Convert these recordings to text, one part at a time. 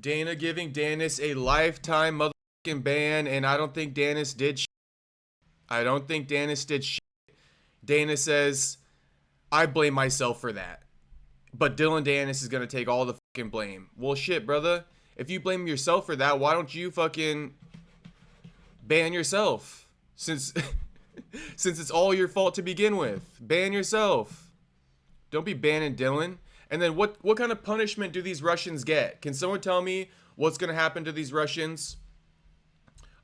Dana giving Danis a lifetime motherfucking ban, and I don't think Danis did shit. I don't think Danis did shit. Dana says, I blame myself for that. But Dillon Danis is going to take all the fucking blame. Well, shit, brother. If you blame yourself for that, why don't you fucking ban yourself? Since it's all your fault to begin with. Ban yourself. Don't be banning Dillon. And then what kind of punishment do these Russians get? Can someone tell me what's going to happen to these Russians?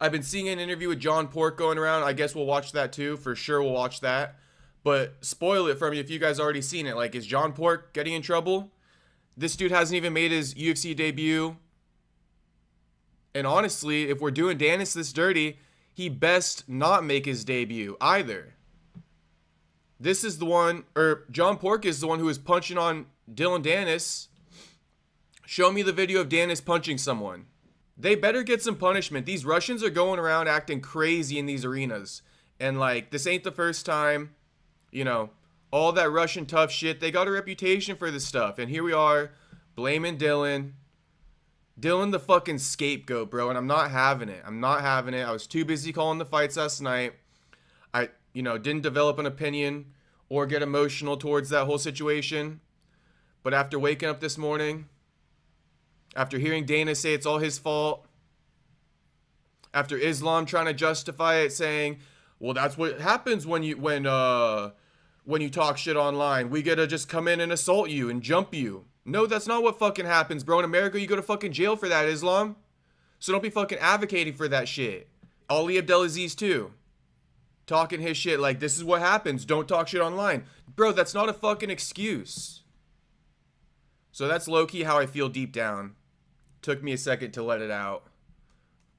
I've been seeing an interview with John Pork going around. I guess we'll watch that too. For sure we'll watch that. But spoil it for me if you guys already seen it. Like, is John Pork getting in trouble? This dude hasn't even made his UFC debut. And honestly, if we're doing Danis this dirty, he best not make his debut either. This is the one, or John Pork is the one who is punching on Dillon Danis. Show me the video of Danis punching someone. They better get some punishment. These Russians are going around acting crazy in these arenas. And like, this ain't the first time. You know, all that Russian tough shit, they got a reputation for this stuff. And here we are, blaming Dillon. Dillon the fucking scapegoat, bro. And I'm not having it. I'm not having it. I was too busy calling the fights last night. I, didn't develop an opinion or get emotional towards that whole situation. But after waking up this morning, after hearing Dana say it's all his fault, after Islam trying to justify it, saying, well, that's what happens when you talk shit online. We gotta just come in and assault you and jump you. No, that's not what fucking happens, bro. In America, you go to fucking jail for that, Islam. So don't be fucking advocating for that shit. Ali Abdelaziz too. Talking his shit like, this is what happens. Don't talk shit online. Bro, that's not a fucking excuse. So that's low-key how I feel deep down. Took me a second to let it out.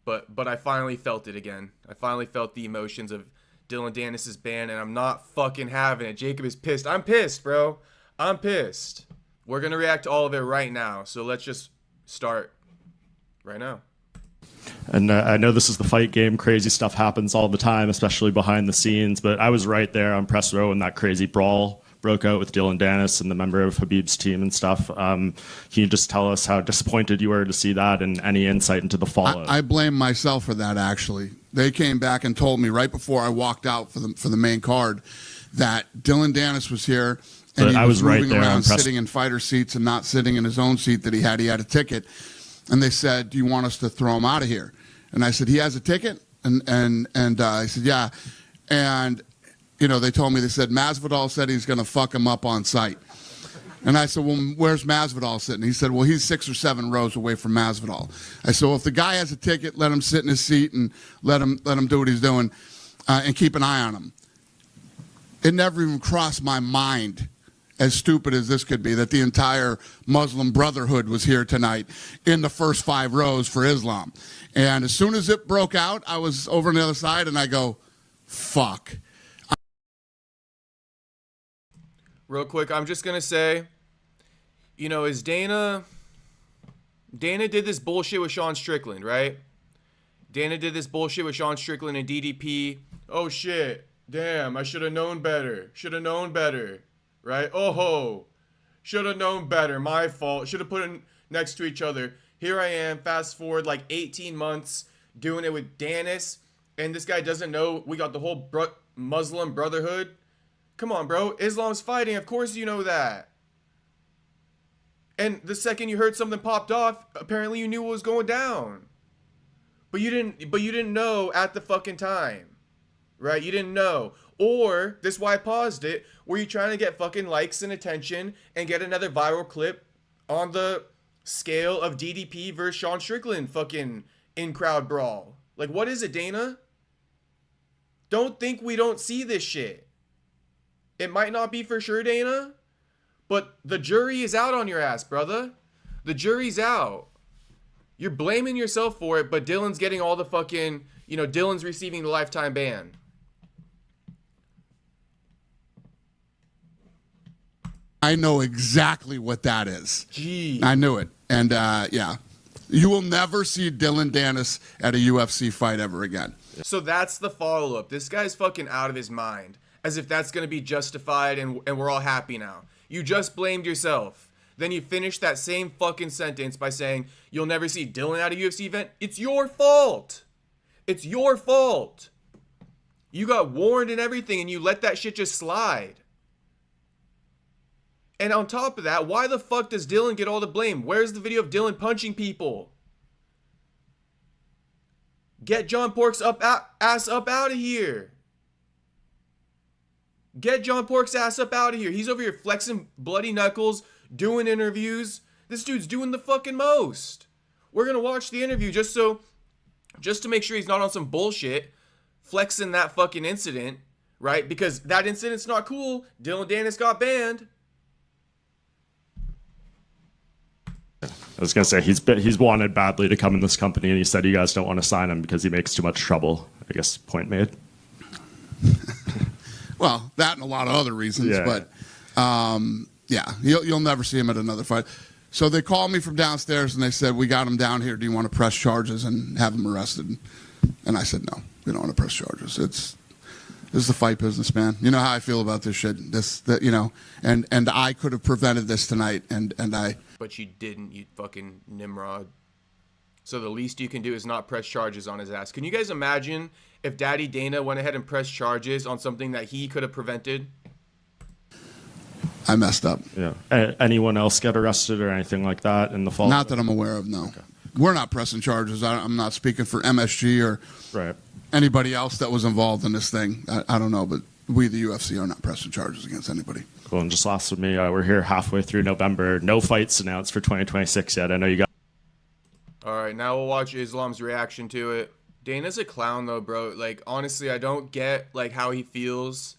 But I finally felt it again. I finally felt the emotions of Dillon Danis' ban, and I'm not fucking having it. Jacob is pissed. I'm pissed, bro. I'm pissed. We're going to react to all of it right now, so let's just start right now. And I know this is the fight game. Crazy stuff happens all the time, especially behind the scenes, but I was right there on press row when that crazy brawl broke out with Dillon Danis and the member of Habib's team and stuff. Can you just tell us how disappointed you were to see that and any insight into the fallout? I blame myself for that, actually. They came back and told me right before I walked out for the main card that Dillon Danis was here and he was moving around sitting in fighter seats and not sitting in his own seat that he had. He had a ticket. And they said, do you want us to throw him out of here? And I said, he has a ticket? And I said, yeah. And they told me, they said, Masvidal said he's going to fuck him up on sight. And I said, well, where's Masvidal sitting? He said, well, he's 6 or 7 rows away from Masvidal. I said, well, if the guy has a ticket, let him sit in his seat and let him do what he's doing and keep an eye on him. It never even crossed my mind, as stupid as this could be, that the entire Muslim Brotherhood was here tonight in the first 5 rows for Islam. And as soon as it broke out, I was over on the other side, and I go, fuck. Real quick, I'm just going to say, is Dana did this bullshit with Sean Strickland, right? Dana did this bullshit with Sean Strickland and DDP. Oh, shit. Damn, I should have known better. Should have known better, right? Oh, ho. Should have known better. My fault. Should have put them next to each other. Here I am, fast forward like 18 months, doing it with Danis, and this guy doesn't know we got the whole Muslim Brotherhood. Come on, bro. Islam's fighting. Of course you know that. And the second you heard something popped off, apparently you knew what was going down. But you didn't know at the fucking time. Right? You didn't know. Or, this is why I paused it, were you trying to get fucking likes and attention and get another viral clip on the scale of DDP versus Sean Strickland fucking in-crowd brawl? Like, what is it, Dana? Don't think we don't see this shit. It might not be for sure, Dana, but the jury is out on your ass, brother. The jury's out. You're blaming yourself for it, but Dillon's getting all the fucking, Dillon's receiving the lifetime ban. I know exactly what that is. Gee. I knew it. And, yeah. You will never see Dillon Danis at a UFC fight ever again. So that's the follow-up. This guy's fucking out of his mind. As if that's going to be justified and we're all happy now. You just blamed yourself. Then you finish that same fucking sentence by saying, you'll never see Dillon at a UFC event. It's your fault. It's your fault. You got warned and everything, and you let that shit just slide. And on top of that, why the fuck does Dillon get all the blame? Where's the video of Dillon punching people? Get John Pork's ass up out of here. Get John Pork's ass up out of here. He's over here flexing bloody knuckles, doing interviews. This dude's doing the fucking most. We're gonna watch the interview just to make sure he's not on some bullshit, flexing that fucking incident, right? Because that incident's not cool. Dillon Danis got banned. I was gonna say he's wanted badly to come in this company, and he said you guys don't want to sign him because he makes too much trouble. I guess point made. Well, that and a lot of other reasons, yeah. But yeah, you'll never see him at another fight. So they called me from downstairs and they said, "We got him down here. Do you want to press charges and have him arrested?" And I said, "No, we don't want to press charges. This is the fight business, man. You know how I feel about this shit. And I could have prevented this tonight, and I." But you didn't, you fucking Nimrod. So the least you can do is not press charges on his ass. Can you guys imagine if Daddy Dana went ahead and pressed charges on something that he could have prevented? I messed up. Yeah. Anyone else get arrested or anything like that in the fall? Not that I'm aware of, no. Okay. We're not pressing charges. I'm not speaking for MSG or anybody else that was involved in this thing. I don't know, but we, the UFC, are not pressing charges against anybody. Cool. And just last with me, we're here halfway through November. No fights announced for 2026 yet. I know you got. All right, now we'll watch Islam's reaction to it. Dana's a clown though, bro. Like, honestly, I don't get like how he feels.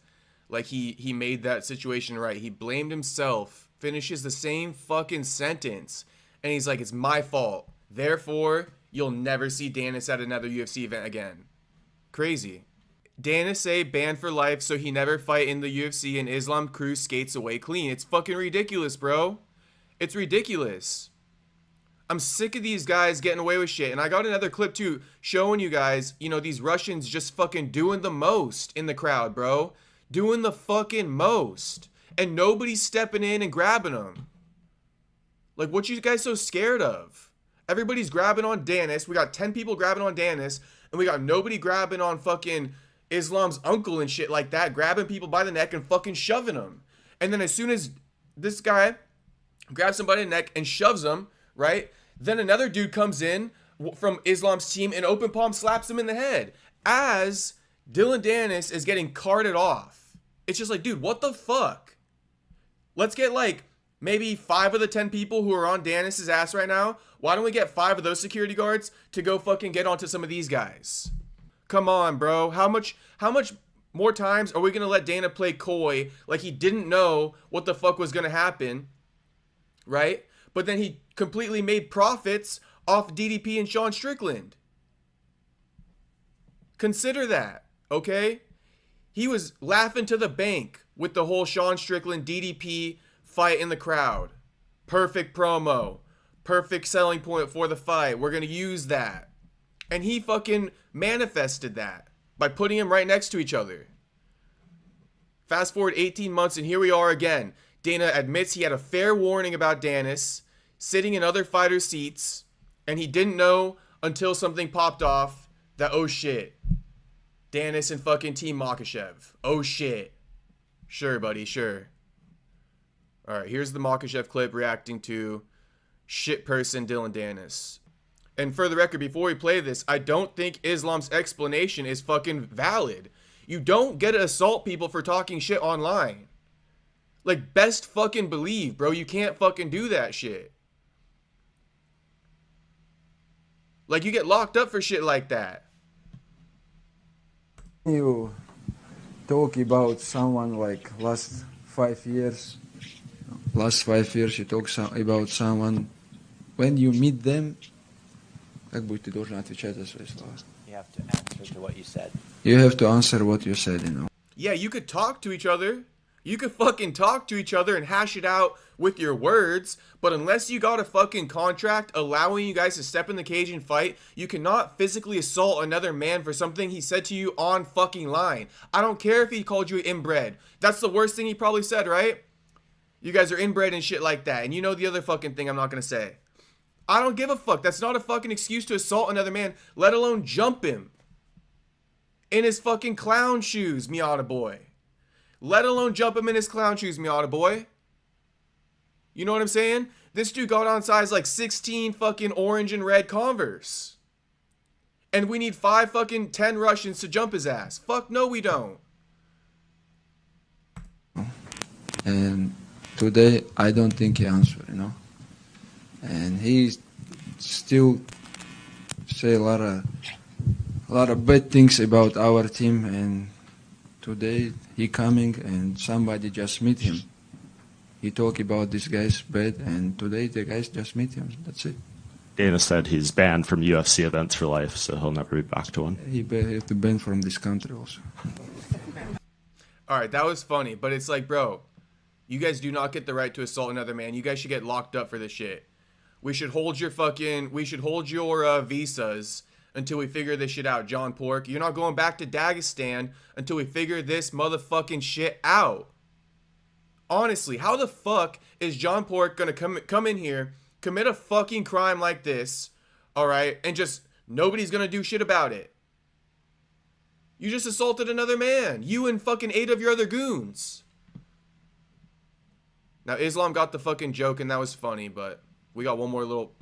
Like he made that situation right. He blamed himself, finishes the same fucking sentence, and he's like, it's my fault. Therefore, you'll never see Danis at another UFC event again. Crazy. Danis say banned for life so he never fight in the UFC, and Islam Cruz skates away clean. It's fucking ridiculous, bro. It's ridiculous. I'm sick of these guys getting away with shit. And I got another clip too showing you guys, you know, these Russians just fucking doing the most in the crowd, bro. Doing the fucking most. And nobody's stepping in and grabbing them. Like, what you guys so scared of? Everybody's grabbing on Danis. We got 10 people grabbing on Danis. And we got nobody grabbing on fucking Islam's uncle and shit like that. Grabbing people by the neck and fucking shoving them. And then as soon as this guy grabs somebody in the neck and shoves them, right? Then another dude comes in from Islam's team and open palm slaps him in the head. As Dillon Danis is getting carted off. It's just like, dude, what the fuck? Let's get like maybe 5 of the 10 people who are on Danis's ass right now. Why don't we get 5 of those security guards to go fucking get onto some of these guys? Come on, bro. How much more times are we going to let Dana play coy like he didn't know what the fuck was going to happen, right? But then he completely made profits off DDP and Sean Strickland. Consider that, okay? He was laughing to the bank with the whole Sean Strickland DDP fight in the crowd. Perfect promo. Perfect selling point for the fight. We're going to use that. And he fucking manifested that by putting him right next to each other. Fast forward 18 months and here we are again. Dana admits he had a fair warning about Danis sitting in other fighters' seats, and he didn't know until something popped off that, oh shit, Danis and fucking Team Makhachev. Oh shit. Sure, buddy, sure. Alright, here's the Makhachev clip reacting to shit person Dillon Danis. And for the record, before we play this, I don't think Islam's explanation is fucking valid. You don't get to assault people for talking shit online. Like, best fucking believe, bro, you can't fucking do that shit. Like, you get locked up for shit like that. You talk about someone like last 5 years you talk about someone, when you meet them, как будто ты должен отвечать за свои слова. You have to answer to what you said. You have to answer what you said, you know. Yeah, you could talk to each other. You could fucking talk to each other and hash it out with your words, but unless you got a fucking contract allowing you guys to step in the cage and fight, you cannot physically assault another man for something he said to you on fucking line. I don't care if he called you inbred. That's the worst thing he probably said, right? You guys are inbred and shit like that. And you know the other fucking thing I'm not gonna say. I don't give a fuck. That's not a fucking excuse to assault another man, let alone jump him. In his fucking clown shoes, Miata boy. Let alone jump him in his clown shoes, Miata boy. You know what I'm saying? This dude got on size like 16 fucking orange and red Converse. And we need 10 Russians to jump his ass. Fuck no, we don't. And today, I don't think he answered, you know. And he still say a lot of bad things about our team. And today, he coming and somebody just meet him. He talk about this guy's bad, and today the guys just meet him. That's it. Dana said he's banned from UFC events for life, so he'll never be back to one. He have to ban from this country also. All right, that was funny, but it's like, bro, you guys do not get the right to assault another man. You guys should get locked up for this shit. We should hold your visas until we figure this shit out, John Pork. You're not going back to Dagestan until we figure this motherfucking shit out. Honestly, how the fuck is John Pork gonna come in here, commit a fucking crime like this, all right, and just nobody's gonna do shit about it? You just assaulted another man. You and fucking 8 of your other goons. Now, Islam got the fucking joke, and that was funny, but we got one more little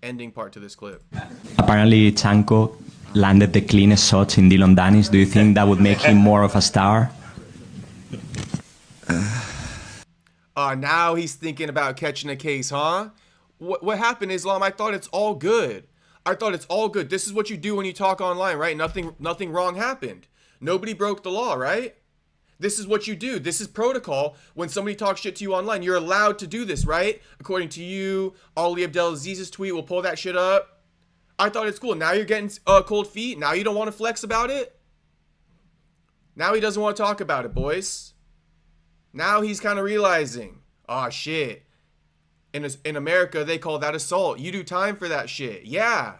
ending part to this clip. Apparently, Shonko landed the cleanest shots in Dillon Danis. Do you think that would make him more of a star? Now he's thinking about catching a case, huh? What happened, Islam? I thought it's all good. I thought it's all good. This is what you do when you talk online, right? Nothing wrong happened. Nobody broke the law, right? This is what you do. This is protocol. When somebody talks shit to you online, you're allowed to do this, right? According to you, Ali Abdelaziz's tweet, we'll pull that shit up. I thought it's cool. Now you're getting cold feet. Now you don't want to flex about it. Now he doesn't want to talk about it, boys. Now he's kind of realizing, oh shit. In America, they call that assault. You do time for that shit. Yeah.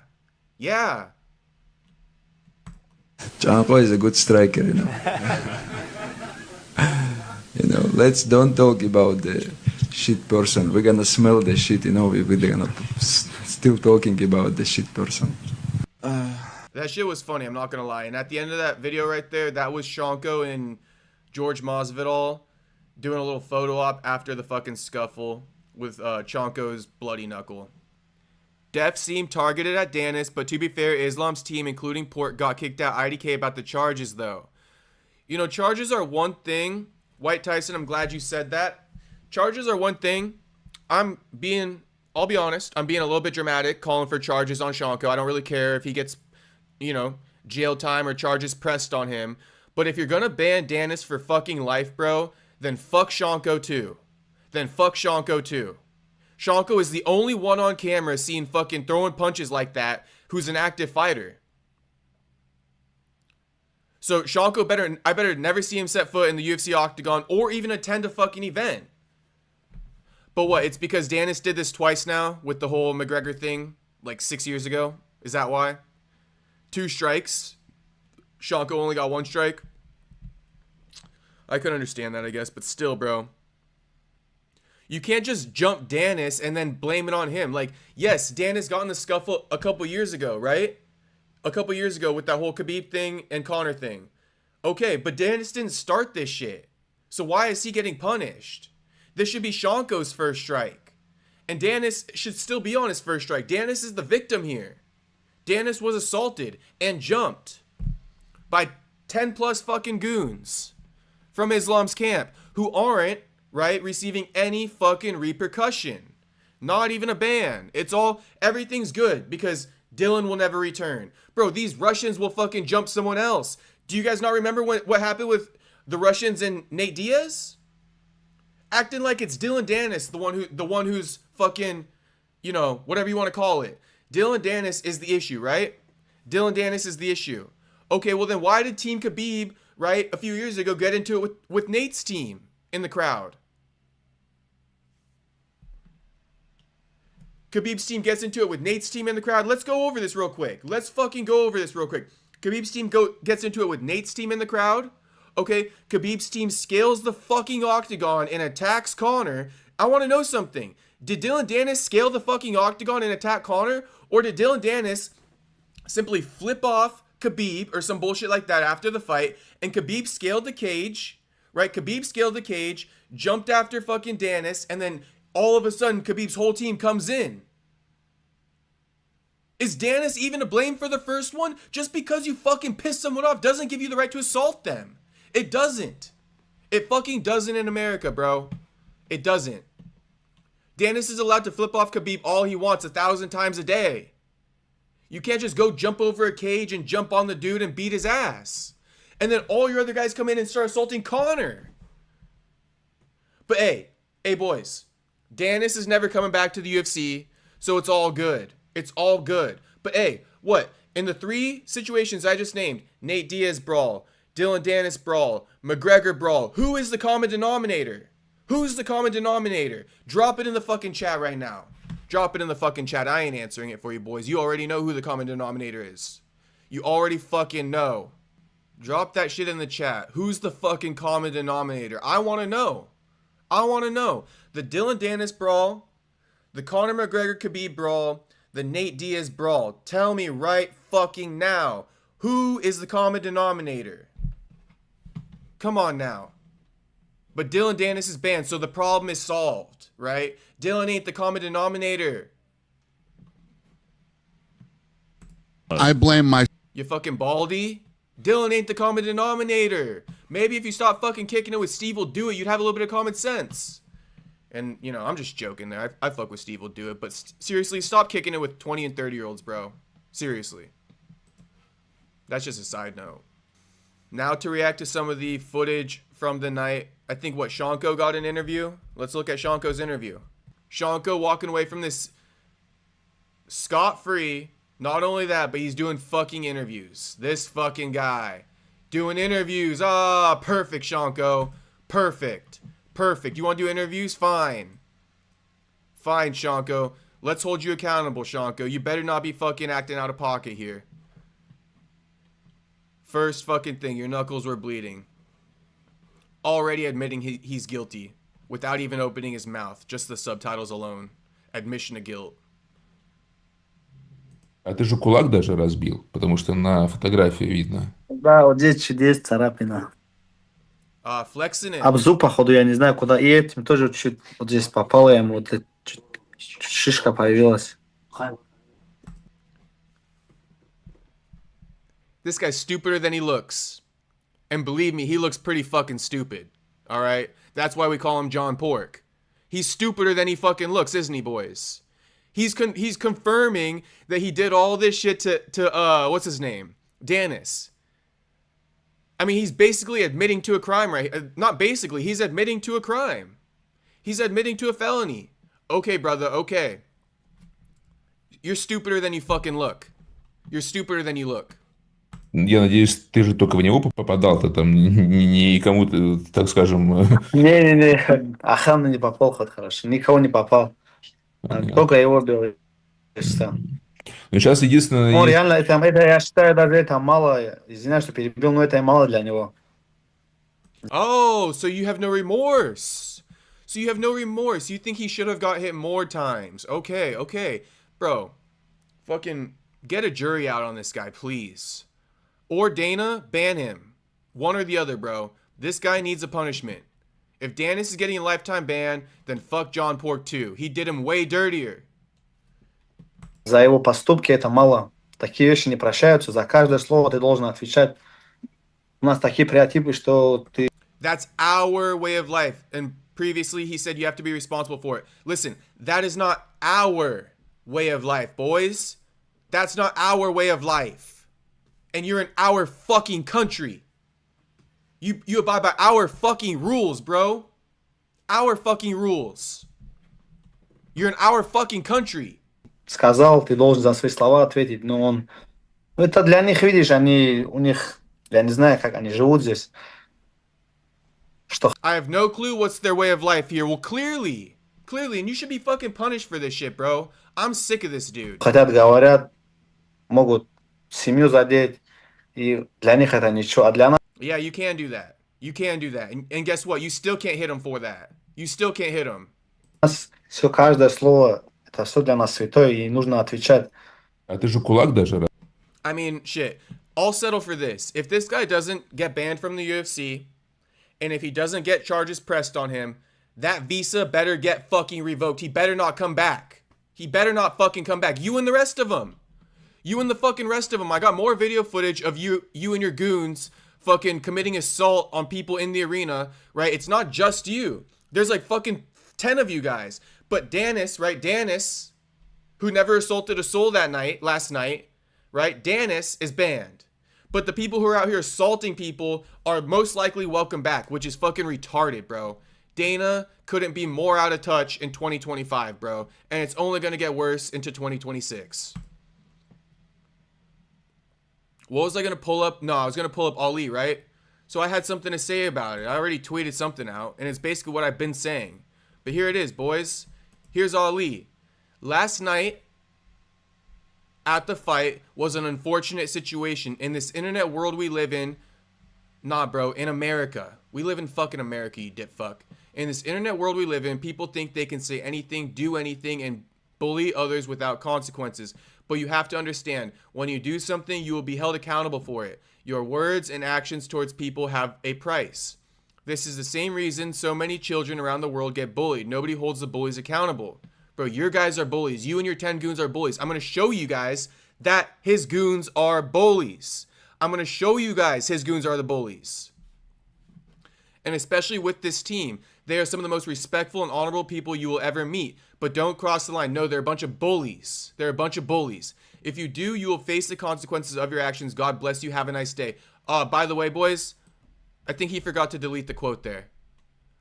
John Paul is a good striker, you know. Let's don't talk about the shit person. We're gonna smell the shit, you know. We're gonna still talking about the shit person. That shit was funny, I'm not gonna lie. And at the end of that video right there, that was Shonko and George Masvidal doing a little photo op after the fucking scuffle with Chonko's bloody knuckle. Def seemed targeted at Danis, but to be fair, Islam's team, including Port, got kicked out IDK about the charges, though. You know, charges are one thing. White Tyson, I'm glad you said that. Charges are one thing. I'll be honest, I'm being a little bit dramatic, calling for charges on Shonko. I don't really care if he gets, jail time or charges pressed on him. But if you're gonna ban Danis for fucking life, bro, then fuck Shonko too. Shonko is the only one on camera seen fucking throwing punches like that who's an active fighter. So Shonko I better never see him set foot in the UFC octagon or even attend a fucking event. But what, it's because Danis did this twice now with the whole McGregor thing, like 6 years ago? Is that why? 2 strikes. Shonko only got 1 strike. I could understand that, I guess, but still, bro. You can't just jump Danis and then blame it on him. Like, yes, Danis got in the scuffle a couple years ago, right? A couple years ago with that whole Khabib thing and Conor thing. Okay, but Danis didn't start this shit. So why is he getting punished? This should be Shonko's first strike. And Danis should still be on his first strike. Danis is the victim here. Danis was assaulted and jumped by 10 plus fucking goons from Islam's camp who aren't, right, receiving any fucking repercussion. Not even a ban. Everything's good because Dillon will never return. Bro, these Russians will fucking jump someone else. Do you guys not remember what happened with the Russians and Nate Diaz? Acting like it's Dillon Danis, the one who's fucking, whatever you want to call it. Dillon Danis is the issue, right? Dillon Danis is the issue. Okay, well then why did Team Khabib, right, a few years ago get into it with Nate's team in the crowd? Khabib's team gets into it with Nate's team in the crowd. Let's go over this real quick. Khabib's team gets into it with Nate's team in the crowd. Okay, Khabib's team scales the fucking octagon and attacks Conor I want to know something. Did Dillon Danis scale the fucking octagon and attack Conor? Or did Dillon Danis simply flip off Khabib or some bullshit like that after the fight, and Khabib scaled the cage, right? Khabib scaled the cage, jumped after fucking Danis, and then all of a sudden Khabib's whole team comes in. Is Danis even to blame for the first one? Just because you fucking pissed someone off doesn't give you the right to assault them. It doesn't. It fucking doesn't in America, bro. It doesn't. Danis is allowed to flip off Khabib all he wants 1,000 times a day. You can't just go jump over a cage and jump on the dude and beat his ass. And then all your other guys come in and start assaulting Conor. But hey boys, Danis is never coming back to the UFC, so it's all good. It's all good. But hey, what? In the 3 situations I just named, Nate Diaz brawl, Dillon Danis brawl, McGregor brawl, who is the common denominator? Who's the common denominator? Drop it in the fucking chat right now. Drop it in the fucking chat. I ain't answering it for you boys. You already know who the common denominator is. You already fucking know. Drop that shit in the chat. Who's the fucking common denominator? I want to know. I want to know. The Dillon Danis brawl, the Conor McGregor Khabib brawl, the Nate Diaz brawl. Tell me right fucking now. Who is the common denominator? Come on now. But Dillon Danis is banned, so the problem is solved, right? Dillon ain't the common denominator. I blame my... You fucking baldy? Dillon ain't the common denominator. Maybe if you stop fucking kicking it with Steve will do it, you'd have a little bit of common sense. And, you know, I'm just joking there. I fuck with Steve will do it. But seriously, stop kicking it with 20 and 30-year-olds, bro. Seriously. That's just a side note. Now to react to some of the footage from the night. I think, what, Shonko got an interview? Let's look at Shonko's interview. Shonko walking away from this scot-free. Not only that, but he's doing fucking interviews. This fucking guy. Doing interviews. Ah, perfect, Shonko. Perfect. Perfect. You want to do interviews? Fine. Fine, Shonko. Let's hold you accountable, Shonko. You better not be fucking acting out of pocket here. First fucking thing, your knuckles were bleeding. Already admitting he's guilty. Without even opening his mouth. Just the subtitles alone. Admission of guilt. А ты же кулак даже разбил, потому что на фотографии видно. Да, вот здесь чуть есть царапина. Flexing it. Об зуб, походу, я не знаю, куда. И этим тоже чуть вот здесь попало ему, вот чуть шишка появилась. This guy's stupider than he looks. And believe me, he looks pretty fucking stupid. Alright? That's why we call him John Pork. He's stupider than he fucking looks, isn't he, boys? He's confirming that he did all this shit to what's his name? Danis. I mean, he's basically admitting to a crime, right? Not basically, he's admitting to a crime. He's admitting to a felony. Okay, brother, okay. You're stupider than you fucking look. You're stupider than you look. Я надеюсь, ты же только в него попадал, ты там не кому-то, так скажем... Не-не-не, охрана не попал, хоть хорошо. Никого не попал. Только его бил. И все. Ну, сейчас единственное... Ну, реально, это, я считаю, даже это мало. Извиняюсь, что перебил, но это мало для него. Oh, so you have no remorse. So you have no remorse. You think he should have got hit more times. Okay, okay. Bro, fucking get a jury out on this guy, please. Or Dana, ban him. One or the other, bro. This guy needs a punishment. If Danis is getting a lifetime ban, then fuck John Pork too. He did him way dirtier. За его поступки это мало. Такие вещи не прощаются. За каждое слово ты должен отвечать. У нас такие стереотипы, что ты... That's our way of life. And previously he said you have to be responsible for it. Listen, that is not our way of life, boys. That's not our way of life. And you're in our fucking country. You abide by our fucking rules, bro. Our fucking rules. You're in our fucking country. Сказал, ты должен за свои слова ответить. Но он... Это для них, видишь, они... У них... Я не знаю, как они живут здесь. Что... I have no clue what's their way of life here. Well, clearly. And you should be fucking punished for this shit, bro. I'm sick of this dude. Хотят, говорят, могут семью задеть. И для них это ничего. А для нас... Yeah, you can do that. You can do that. And guess what? You still can't hit him for that. You still can't hit him. нас все, каждое слово, это все для нас святое, и нужно отвечать. А ты же кулак даже, раз. I mean, shit. I'll settle for this. If this guy doesn't get banned from the UFC, and if he doesn't get charges pressed on him, that visa better get fucking revoked. He better not come back. He better not fucking come back. You and the rest of them. You and the fucking rest of them. I got more video footage of you and your goons fucking committing assault on people in the arena, right? It's not just you. There's like fucking 10 of you guys. But Danis, right? Danis, who never assaulted a soul last night, right? Danis is banned. But the people who are out here assaulting people are most likely welcome back, which is fucking retarded, bro. Dana couldn't be more out of touch in 2025, bro. And it's only going to get worse into 2026. What was I going to pull up? No, I was going to pull up Ali, right? So I had something to say about it. I already tweeted something out, and it's basically what I've been saying. But here it is, boys. Here's Ali. Last night, at the fight, was an unfortunate situation. In this internet world we live in, nah, bro, in America. We live in fucking America, you dip fuck. In this internet world we live in, people think they can say anything, do anything, and bully others without consequences. But you have to understand, when you do something, you will be held accountable for it. Your words and actions towards people have a price. This is the same reason so many children around the world get bullied. Nobody holds the bullies accountable. Bro, your guys are bullies. You and your 10 goons are bullies. I'm going to show you guys that his goons are bullies. I'm going to show you guys his goons are the bullies. And especially with this team, they are some of the most respectful and honorable people you will ever meet. But don't cross the line. No, they're a bunch of bullies. They're a bunch of bullies. If you do, you will face the consequences of your actions. God bless you. Have a nice day. By the way, boys, I think he forgot to delete the quote there.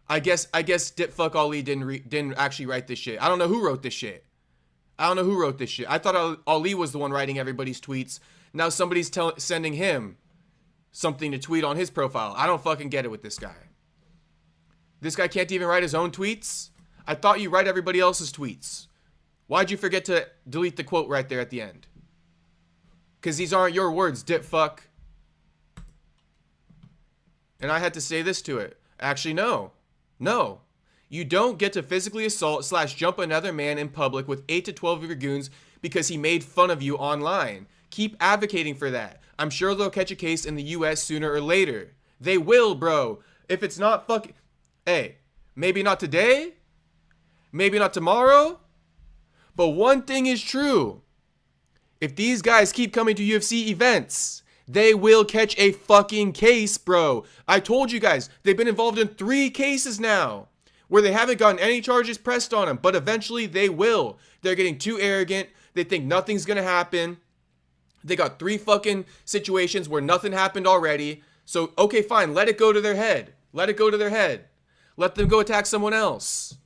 I guess Dipfuck Ali didn't actually write this shit. I don't know who wrote this shit. I thought Ali was the one writing everybody's tweets. Now somebody's sending him something to tweet on his profile. I don't fucking get it with this guy. This guy can't even write his own tweets? I thought you write everybody else's tweets. Why'd you forget to delete the quote right there at the end? Because these aren't your words, dipfuck. And I had to say this to it. Actually, no. No. You don't get to physically assault / jump another man in public with 8 to 12 of your goons because he made fun of you online. Keep advocating for that. I'm sure they'll catch a case in the US sooner or later. They will, bro. If it's not fucking... Hey, maybe not today. Maybe not tomorrow. But one thing is true. If these guys keep coming to UFC events, they will catch a fucking case, bro. I told you guys, they've been involved in 3 cases now where they haven't gotten any charges pressed on them, but eventually they will. They're getting too arrogant. They think nothing's going to happen. They got 3 fucking situations where nothing happened already. So, okay, fine. Let it go to their head. Let it go to their head. Let them go attack someone else.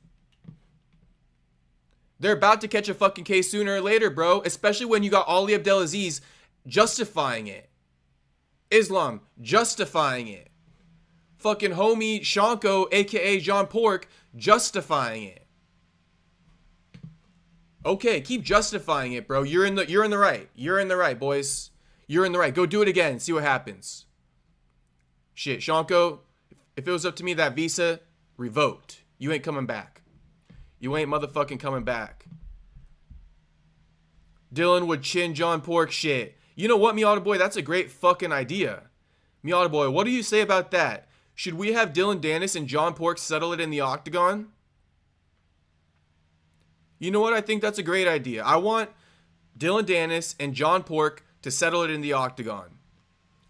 They're about to catch a fucking case sooner or later, bro. Especially when you got Ali Abdelaziz justifying it. Islam justifying it. Fucking homie Shonko, aka John Pork, justifying it. Okay, keep justifying it, bro. You're in the right. You're in the right, boys. You're in the right. Go do it again. See what happens. Shit, Shonko, if it was up to me, that visa revoked. You ain't coming back. You ain't motherfucking coming back. Dillon would chin John Pork shit. You know what, Miata Boy? That's a great fucking idea. Miata Boy, what do you say about that? Should we have Dillon Danis and John Pork settle it in the octagon? You know what? I think that's a great idea. I want Dillon Danis and John Pork to settle it in the octagon.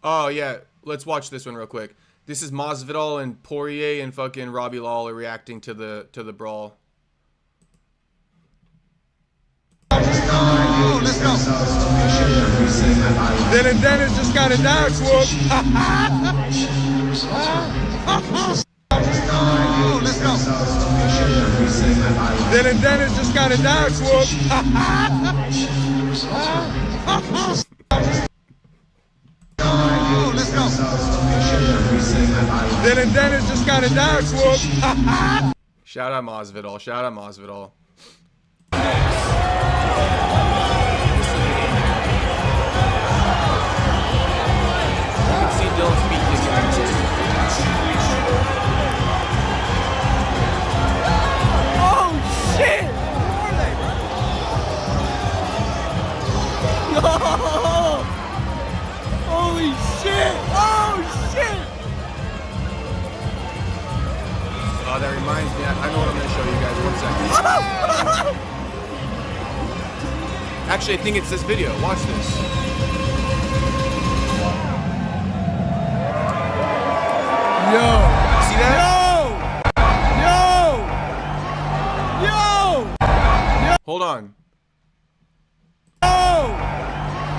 Oh, yeah. Let's watch this one real quick. This is Masvidal and Poirier and fucking Robbie Lawler reacting to the brawl. Oh, let's go. Dillon Danis just got a dog swoop. Oh, let's go. Dillon Danis just got a dog swoop. Oh, let's go. Dillon Danis just got a dog swoop. Shout out Masvidal. Shout out Masvidal. Dillon speak this time too. Oh Actually, I think it's this video. Watch this. Yo! See that? Yo! Hold on. Yo!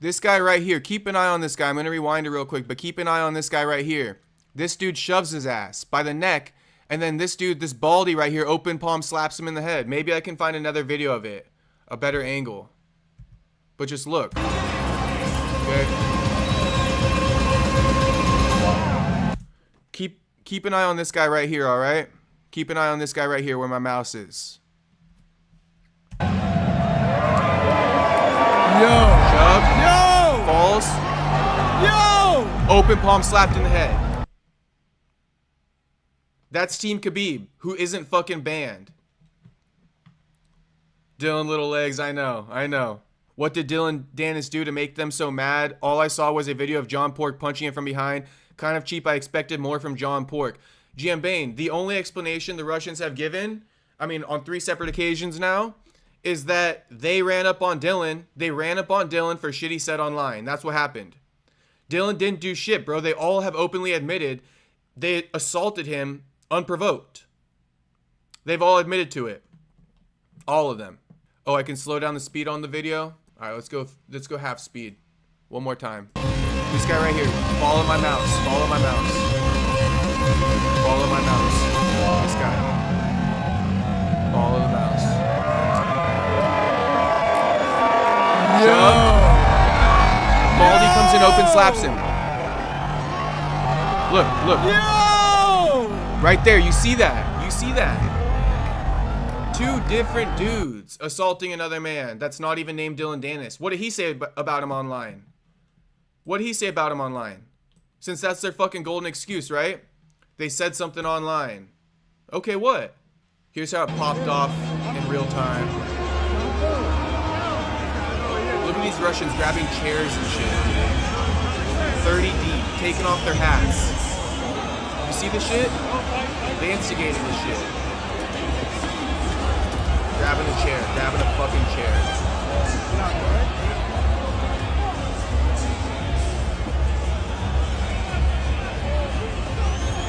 This guy right here. Keep an eye on this guy. I'm going to rewind it real quick, but keep an eye on this guy right here. This dude shoves his ass by the neck, and then this dude, this baldy right here, open palm slaps him in the head. Maybe I can find another video of it. A better angle. But just look. Okay. Keep an eye on this guy right here, alright? Keep an eye on this guy right here where my mouse is. Yo! Shove. Yo! Falls. Yo! Open palm slapped in the head. That's Team Khabib, who isn't fucking banned. Dillon Little Legs, I know. What did Dillon Danis do to make them so mad? All I saw was a video of John Pork punching him from behind. Kind of cheap. I expected more from John Pork. GM Bain, the only explanation the Russians have given, I mean, on 3 separate occasions now, is that they ran up on Dillon. They ran up on Dillon for shit he said online. That's what happened. Dillon didn't do shit, bro. They all have openly admitted they assaulted him unprovoked. They've all admitted to it. All of them. Oh, I can slow down the speed on the video. All right, let's go half speed. One more time. This guy right here. Follow my mouse. Follow my mouse. Follow my mouse. This guy. Follow the mouse. Shove. Baldy comes in, open, slaps him. Look. Yo! Right there, you see that? You see that? 2 different dudes assaulting another man that's not even named Dillon Danis. What did he say about him online? What did he say about him online? Since that's their fucking golden excuse, right? They said something online. Okay, what? Here's how it popped off in real time. Look at these Russians grabbing chairs and shit. 30 deep, taking off their hats. You see the shit? They instigated this shit. Grabbing a chair, grabbing a fucking chair.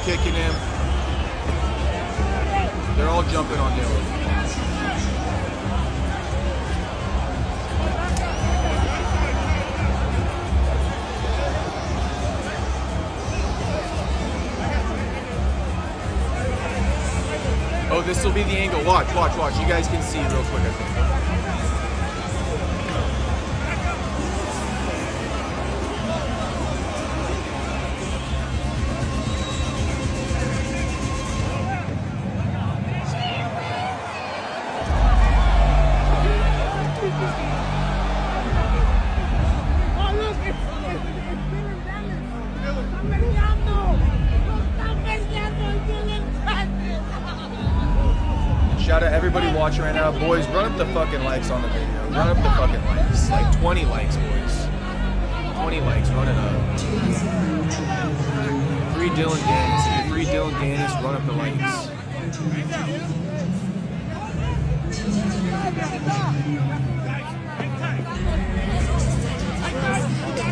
Kicking him. They're all jumping on Dillon. Oh, this will be the angle. Watch. You guys can see real quick, I think. Shout out everybody watching right now. Boys, run up the fucking likes on the video. Run up the fucking likes. Like 20 likes, boys. 20 likes, run it up. Free Dillon Danis. If you're free Dillon Danis, run up the likes.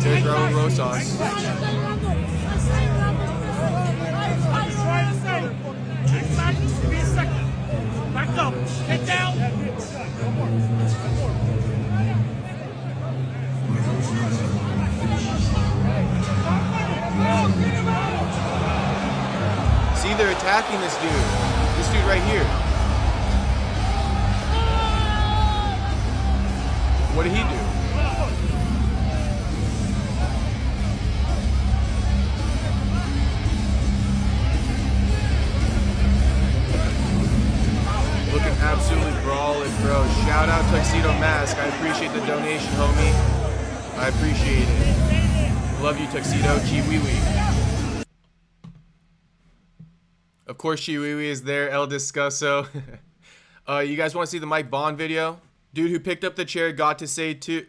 There's Raul Rosas. Back up. Get down. See, they're attacking this dude. This dude right here. What did he do? Looking absolutely brawling, bro. Shout out Tuxedo Mask. I appreciate the donation, homie. I appreciate it. Love you, Tuxedo. Chiwiwi. Of course, Chiwiwi is there. El Discusso. You guys want to see the Mike Bond video? Dude who picked up the chair got to say too.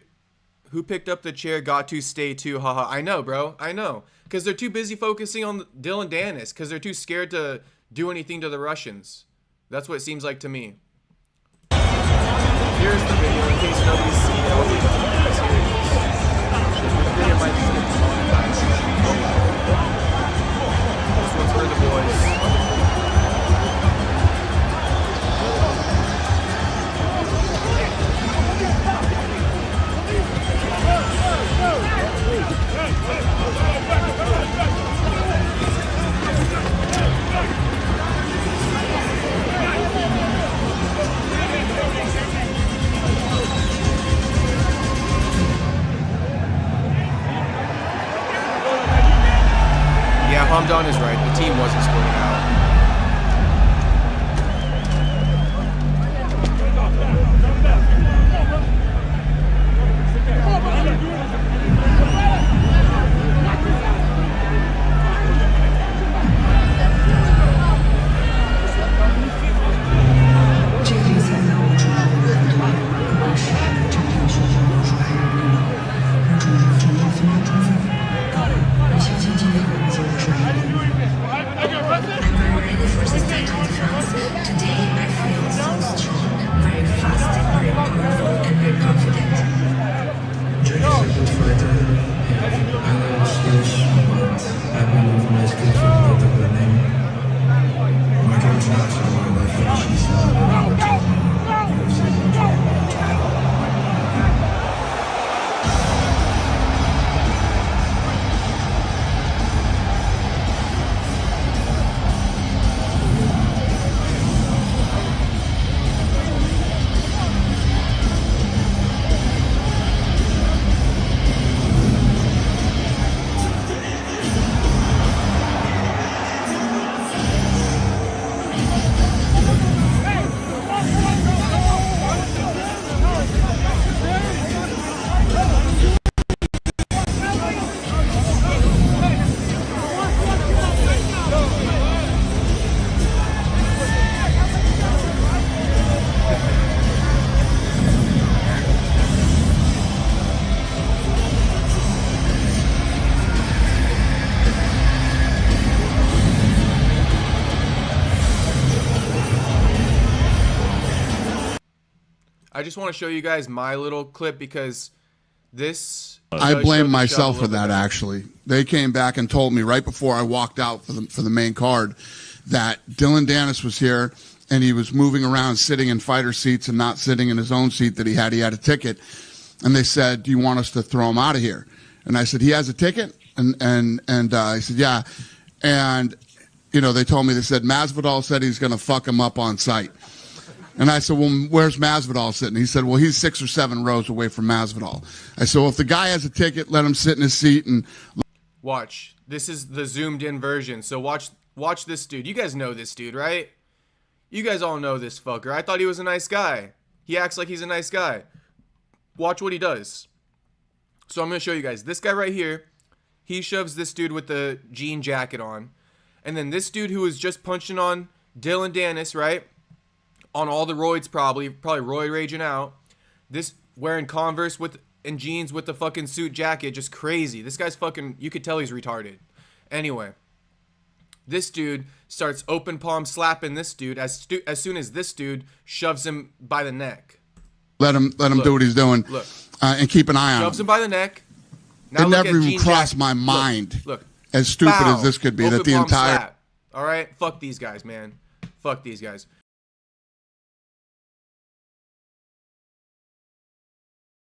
Who picked up the chair got to stay too. Haha. I know, bro. I know. Because they're too busy focusing on Dillon Danis. Because they're too scared to do anything to the Russians. That's what it seems like to me. Here's the video in case nobody's seen it. I'll leave it to you guys. Here it is. The video might just get demonetized. This one's for the boys. Yeah, Hamdan is right. The team was escorted out. I just want to show you guys my little clip because this. I blame myself for that, actually. They came back and told me right before I walked out for the main card that Dillon Danis was here and he was moving around sitting in fighter seats and not sitting in his own seat that he had. He had a ticket. And they said, do you want us to throw him out of here? And I said, he has a ticket? And I said, yeah. And, you know, they told me, they said, Masvidal said he's going to fuck him up on sight. And I said, well, where's Masvidal sitting? He said, well, he's 6 or 7 rows away from Masvidal. I said, well, if the guy has a ticket, let him sit in his seat and watch. This is the zoomed in version. So watch this dude. You guys know this dude, right? You guys all know this fucker. I thought he was a nice guy. He acts like he's a nice guy. Watch what he does. So I'm going to show you guys. This guy right here, he shoves this dude with the jean jacket on. And then this dude who was just punching on Dillon Danis, right? On all the roids, probably roid raging out. This wearing Converse and jeans with the fucking suit jacket, just crazy. This guy's fucking, you could tell he's retarded. Anyway, this dude starts open palm slapping this dude as soon as this dude shoves him by the neck. Let him do what he's doing. Look. And keep an eye on him. Shoves him by the neck. Now it never even crossed my mind, look, as stupid as this could be, open that the palm entire... slap. All right? Fuck these guys, man. Fuck these guys.